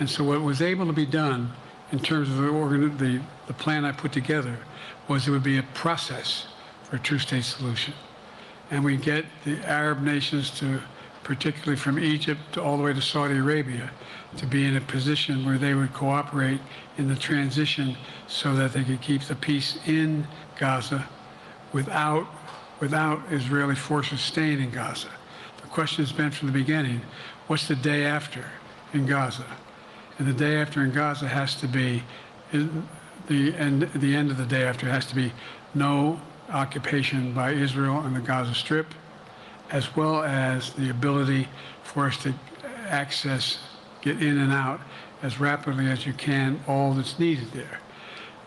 Speaker 5: And so what was able to be done in terms of the plan I put together was it would be a process for a two-state solution. And we get the Arab nations to, particularly from Egypt all the way to Saudi Arabia, to be in a position where they would cooperate in the transition so that they could keep the peace in Gaza without Israeli forces staying in Gaza. The question has been from the beginning, what's the day after in Gaza? And the day after in Gaza has to be, the end of the day after has to be no occupation by Israel on the Gaza Strip, as well as the ability for us to get in and out as rapidly as you can, all that's needed there.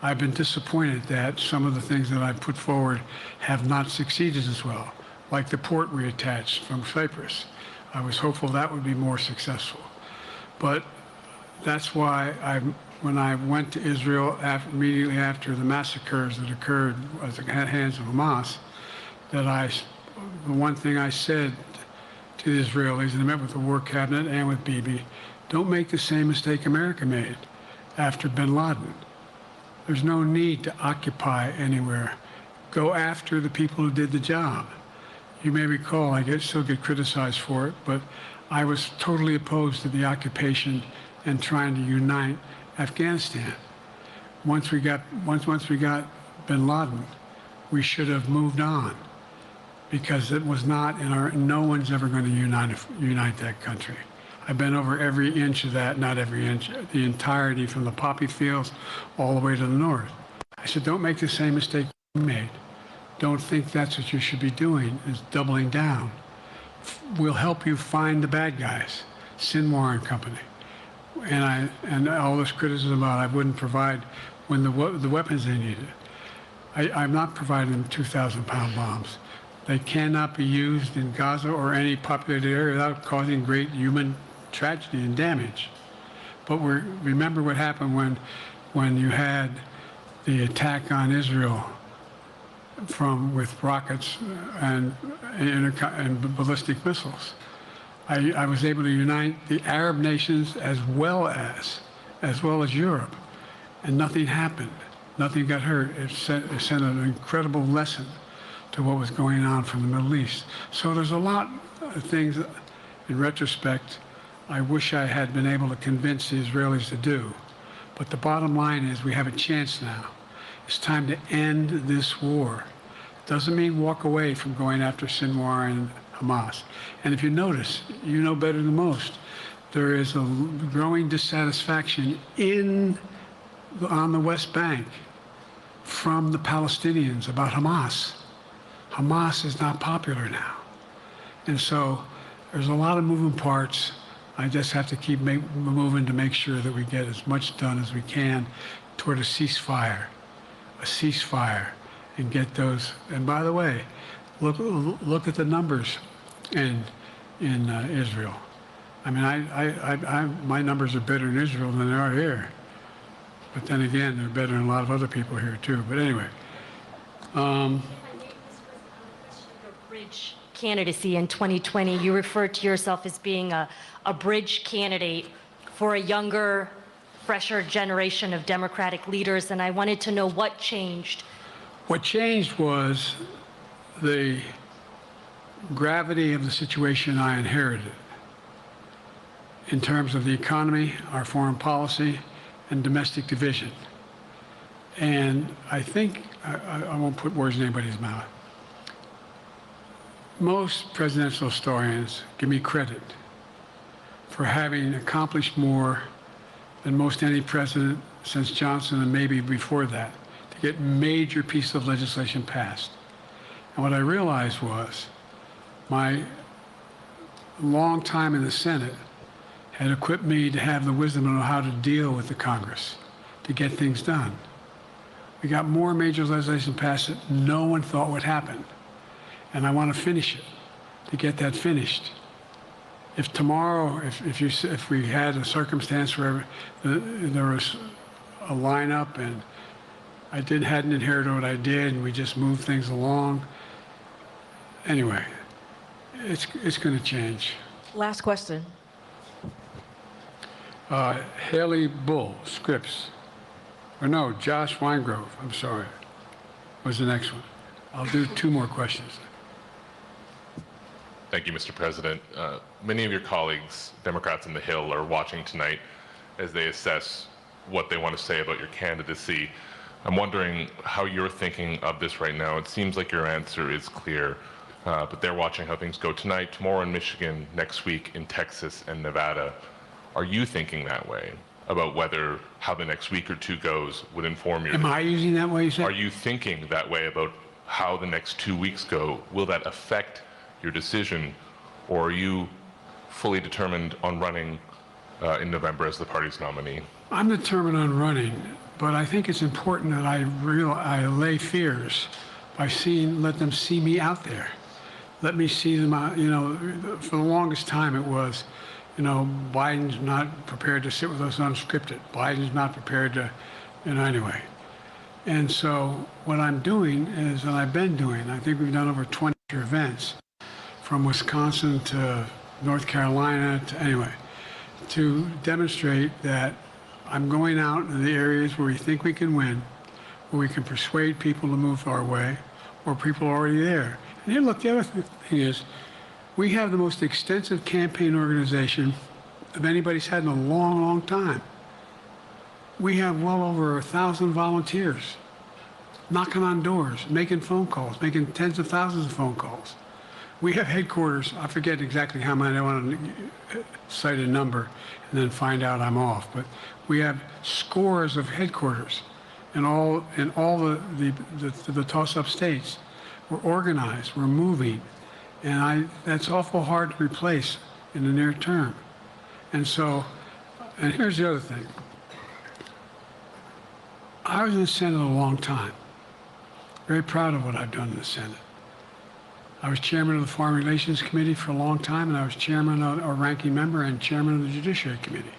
Speaker 5: I've been disappointed that some of the things that I've put forward have not succeeded as well, like the port we attached from Cyprus. I was hopeful that would be more successful. But that's why when I went to Israel immediately after the massacres that occurred at the hands of Hamas, the one thing I said to the Israelis, and I met with the War Cabinet and with Bibi, don't make the same mistake America made after bin Laden. There's no need to occupy anywhere. Go after the people who did the job. You may recall, I still get criticized for it, but I was totally opposed to the occupation and trying to unite Afghanistan. Once we got bin Laden, we should have moved on, because it was not no one's ever going to unite that country. I've been over every inch of that, not every inch, the entirety from the poppy fields all the way to the north. I said, don't make the same mistake you made. Don't think that's what you should be doing, is doubling down. We'll help you find the bad guys, Sinwar and company. And all this criticism about I wouldn't provide when the weapons they needed. I'm not providing them 2,000-pound bombs. They cannot be used in Gaza or any populated area without causing great human tragedy and damage. But remember what happened when you had the attack on Israel with rockets and ballistic missiles. I was able to unite the Arab nations as well as Europe, and nothing happened. Nothing got hurt. It sent an incredible lesson to what was going on from the Middle East. So there's a lot of things, in retrospect, I wish I had been able to convince the Israelis to do. But the bottom line is we have a chance now. It's time to end this war. Doesn't mean walk away from going after Sinwar and Hamas. And if you notice, you know better than most, there is a growing dissatisfaction on the West Bank from the Palestinians about Hamas. Hamas is not popular now. And so there's a lot of moving parts. I just have to keep moving to make sure that we get as much done as we can toward a ceasefire, and get those. And by the way, look at the numbers in Israel. I mean, my numbers are better in Israel than they are here. But then again, they're better than a lot of other people here too. But anyway.
Speaker 13: Bridge candidacy in 2020, you referred to yourself as being a bridge candidate for a younger, fresher generation of Democratic leaders, and I wanted to know what changed.
Speaker 5: What changed was the gravity of the situation I inherited in terms of the economy, our foreign policy, and domestic division. And I think, I won't put words in anybody's mouth, most presidential historians give me credit for having accomplished more than most any president since Johnson and maybe before that to get major pieces of legislation passed. And what I realized was my long time in the Senate had equipped me to have the wisdom to know how to deal with the Congress to get things done. We got more major legislation passed that no one thought would happen. And I want to finish it, to get that finished. If tomorrow, if we had a circumstance where there was a lineup and I hadn't inherited what I did and we just moved things along, anyway, it's going to change.
Speaker 14: Last question.
Speaker 5: Haley Bull, Scripps. Or no, Josh Weingrove, I'm sorry, was the next one. I'll do 2 more questions.
Speaker 15: Thank you, Mr. President. Many of your colleagues, Democrats on the Hill, are watching tonight as they assess what they want to say about your candidacy. I'm wondering how you're thinking of this right now. It seems like your answer is clear, but they're watching how things go tonight, tomorrow in Michigan, next week in Texas and Nevada. Are you thinking that way about how the next week or 2 goes would inform your...
Speaker 5: Am I using that way, you said?
Speaker 15: Are you thinking that way about how the next 2 weeks go? Will that affect your decision, or are you fully determined on running in November as the party's nominee?
Speaker 5: I'm determined on running, but I think it's important that I allay fears by let them see me out there. Let me see them out, for the longest time it was, Biden's not prepared to sit with us unscripted. Biden's not prepared to, anyway. And so what I'm doing is, and I've been doing, I think we've done over 20 events, from Wisconsin to North Carolina to demonstrate that I'm going out in the areas where we think we can win, where we can persuade people to move our way, or people are already there. And here, look, the other thing is, we have the most extensive campaign organization of anybody's had in a long, long time. We have well over 1,000 volunteers knocking on doors, making phone calls, making tens of thousands of phone calls. We have headquarters, I forget exactly how many, I want to cite a number and then find out I'm off, but we have scores of headquarters in all the toss-up states. We're organized, we're moving, and that's awful hard to replace in the near term. And here's the other thing. I was in the Senate a long time. Very proud of what I've done in the Senate. I was chairman of the Foreign Relations Committee for a long time, and I was chairman or ranking member and chairman of the Judiciary Committee.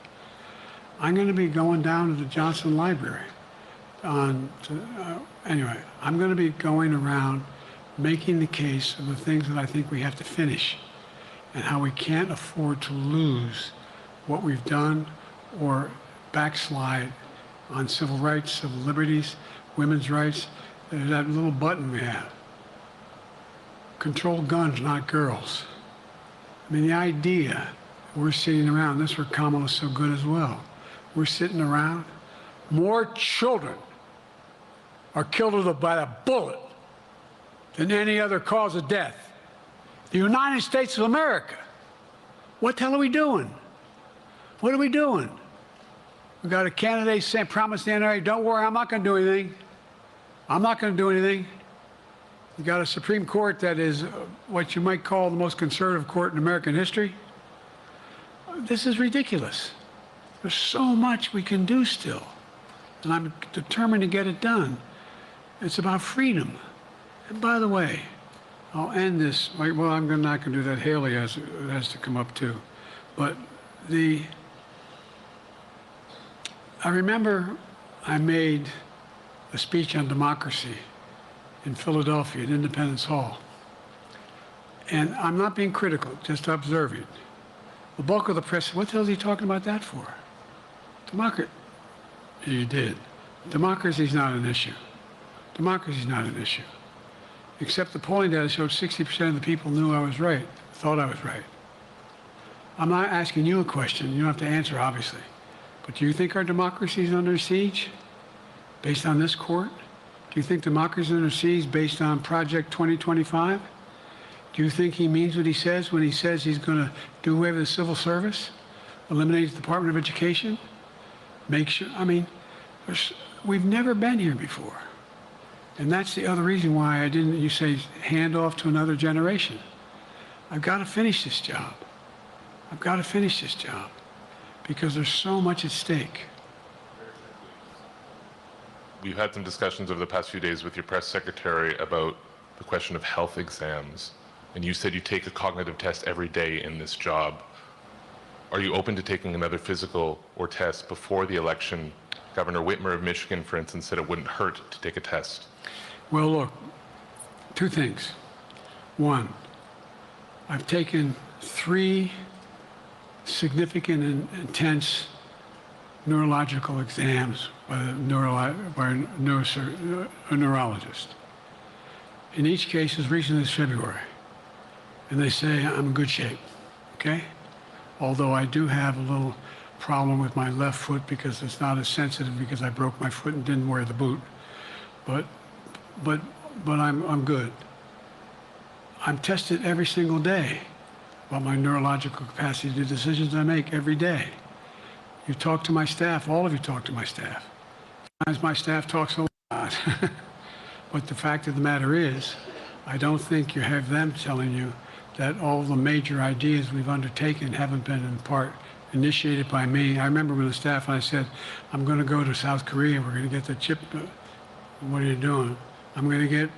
Speaker 5: I'm going to be going down to the Johnson Library. Anyway, I'm going to be going around making the case of the things that I think we have to finish and how we can't afford to lose what we've done or backslide on civil rights, civil liberties, women's rights. There's that little button we have. Control guns, not girls. I mean, the idea, we're sitting around, this is where Kamala's so good as well. We're sitting around, more children are killed by a bullet than any other cause of death. The United States of America. What the hell are we doing? What are we doing? We got a candidate saying, promised the NRA, don't worry, I'm not going to do anything. I'm not going to do anything. You got a Supreme Court that is what you might call the most conservative court in American history. this is ridiculous. There's so much we can do still, and I'm determined to get it done. It's about freedom. And by the way, I'll end this. Well, I'm not going to do that. Haley has to come up too. But I remember I made a speech on democracy in Philadelphia at Independence Hall. And I'm not being critical, just observing. The bulk of the press said, what the hell is he talking about that for? Democracy. You did. Democracy is not an issue. Democracy is not an issue. Except the polling data showed 60% of the people knew I was right, thought I was right. I'm not asking you a question. You don't have to answer, obviously. But do you think our democracy is under siege based on this court? Do you think democracy is under siege based on Project 2025? Do you think he means what he says when he says he's going to do away with the civil service, eliminate the Department of Education, make sure, I mean, we've never been here before. And that's the other reason why I didn't, you say, hand off to another generation. I've got to finish this job. I've got to finish this job because there's so much at stake.
Speaker 15: We've had some discussions over the past few days with your press secretary about the question of health exams. And you said you take a cognitive test every day in this job. Are you open to taking another physical or test before the election? Governor Whitmer of Michigan, for instance, said it wouldn't hurt to take a test.
Speaker 5: Well, look, two things. One, I've taken 3 significant and intense neurological exams by a neurologist. In each case, as recently as February. And they say I'm in good shape, okay? Although I do have a little problem with my left foot because it's not as sensitive because I broke my foot and didn't wear the boot. But I'm good. I'm tested every single day about my neurological capacity, the decisions I make every day. You talk to my staff, all of you talk to my staff. Sometimes my staff talks a lot. But the fact of the matter is, I don't think you have them telling you that all the major ideas we've undertaken haven't been in part initiated by me. I remember when the staff and I said, I'm going to go to South Korea, we're going to get the chip. What are you doing? I'm going to get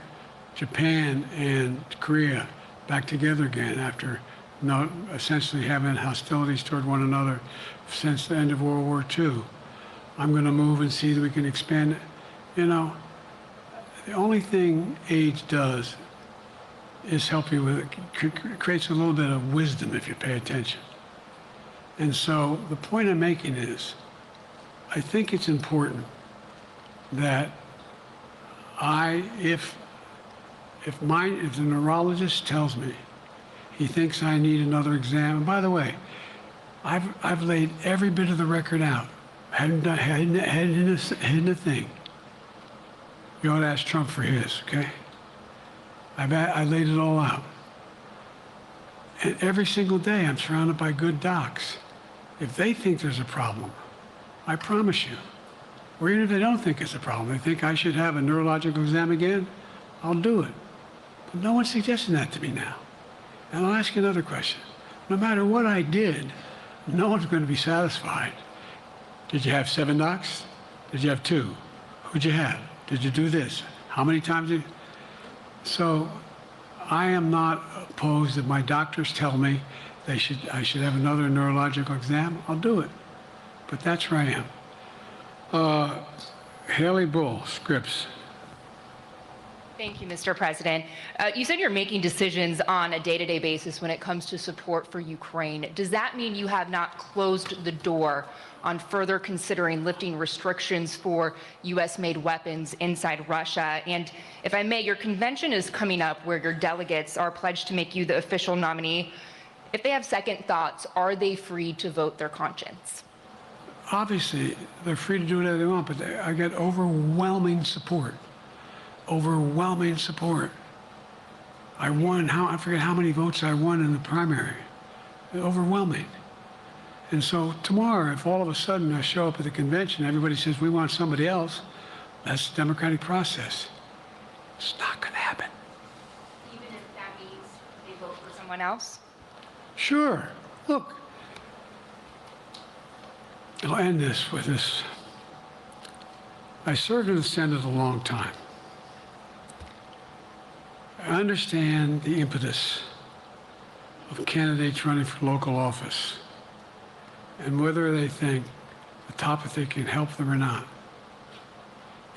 Speaker 5: Japan and Korea back together again after essentially having hostilities toward one another since the end of World War II. I'm going to move and see that we can expand. You know, the only thing age does is help you with it, creates a little bit of wisdom if you pay attention. And so the point I'm making is, I think it's important that if the neurologist tells me he thinks I need another exam, and by the way, I've laid every bit of the record out, hadn't hidden a thing. You ought to ask Trump for his, okay? I laid it all out. And every single day I'm surrounded by good docs. If they think there's a problem, I promise you, or even if they don't think it's a problem, they think I should have a neurological exam again, I'll do it. But no one's suggesting that to me now. And I'll ask you another question. No matter what I did, no one's going to be satisfied. Did you have 7 docs? Did you have 2? Who'd you have? Did you do this? How many times did you? So I am not opposed if my doctors tell me I should have another neurological exam, I'll do it. But that's where I am. Haley Bull, Scripps.
Speaker 14: Thank you, Mr. President. You said you're making decisions on a day-to-day basis when it comes to support for Ukraine. Does that mean you have not closed the door on further considering lifting restrictions for U.S.-made weapons inside Russia? And if I may, your convention is coming up where your delegates are pledged to make you the official nominee. If they have second thoughts, are they free to vote their conscience?
Speaker 5: Obviously, they're free to do whatever they want, but I get overwhelming support. Overwhelming support. I won, I forget how many votes I won in the primary. Overwhelming. And so tomorrow, if all of a sudden I show up at the convention, everybody says, we want somebody else, that's the democratic process. It's not going to happen.
Speaker 14: Even if that means they vote for someone else?
Speaker 5: Sure. Look, I'll end this with this. I served in the Senate a long time. I understand the impetus of candidates running for local office and whether they think the topic can help them or not.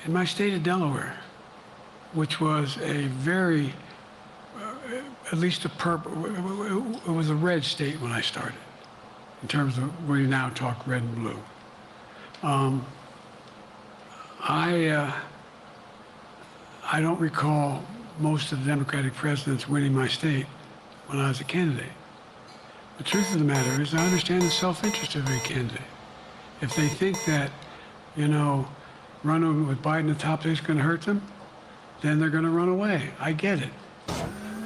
Speaker 5: In my state of Delaware, which was a very, at least a it was a red state when I started, in terms of where you now talk red and blue. I don't recall most of the Democratic presidents winning my state when I was a candidate. The truth of the matter is I understand the self-interest of every candidate. If they think that, you know, running with Biden at the top is going to hurt them, then they're going to run away. I get it.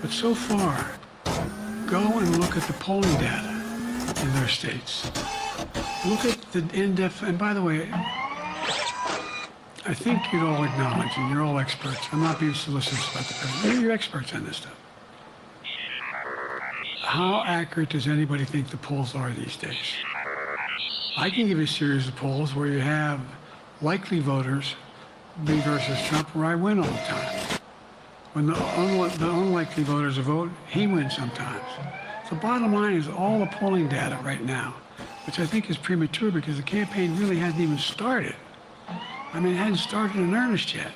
Speaker 5: But so far, go and look at the polling data in their states. Look at the in-depth, and by the way, I think you'd all acknowledge, and you're all experts. I'm not being solicitous about the president. You're experts on this stuff. How accurate does anybody think the polls are these days? I can give you a series of polls where you have likely voters, me versus Trump, where I win all the time. When the unlikely voters vote, he wins sometimes. The bottom line is all the polling data right now, which I think is premature because the campaign really hasn't even started. I mean, it hadn't started in earnest yet.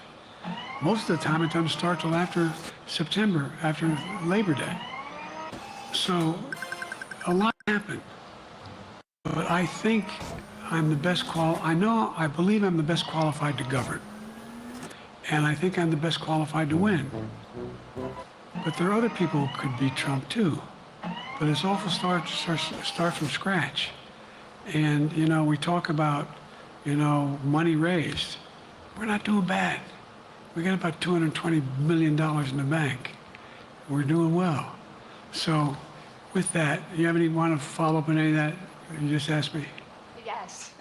Speaker 5: Most of the time, it doesn't start till after September, after Labor Day. So, a lot happened. But I think I'm the best I believe I'm the best qualified to govern. And I think I'm the best qualified to win. But there are other people who could beat Trump too. But it's awful start from scratch. And, you know, we talk about, you know, money raised. We're not doing bad. We got about $220 million in the bank. We're doing well. So with that, you have any want to follow up on any of that you just asked me?
Speaker 14: Yes.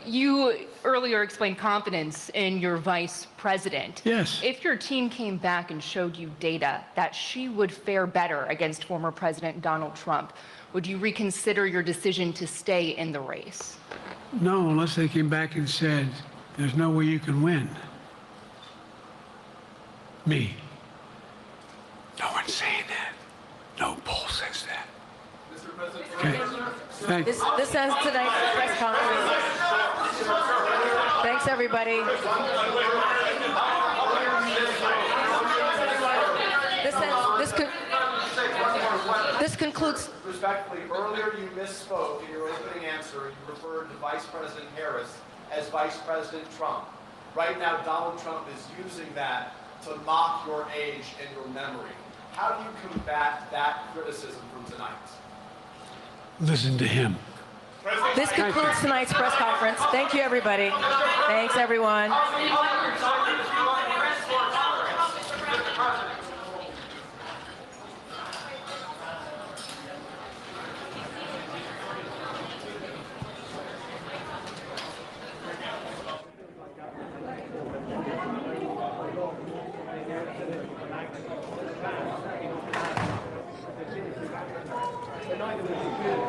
Speaker 14: You earlier explained confidence in your vice president.
Speaker 5: Yes.
Speaker 14: If your team came back and showed you data that she would fare better against former President Donald Trump, would you reconsider your decision to stay in the race?
Speaker 5: No, unless they came back and said, there's no way you can win. Me. No one's saying that. No poll says that. Okay. Thanks.
Speaker 16: This ends tonight's press conference. Thanks, everybody. This concludes.
Speaker 17: Respectfully, earlier you misspoke in your opening answer. You referred to Vice President Harris as Vice President Trump. Right now, Donald Trump is using that to mock your age and your memory. How do you combat that criticism from tonight?
Speaker 5: Listen to him.
Speaker 16: This concludes tonight's press conference. Thank you, everybody. Thanks, everyone.
Speaker 17: Good night.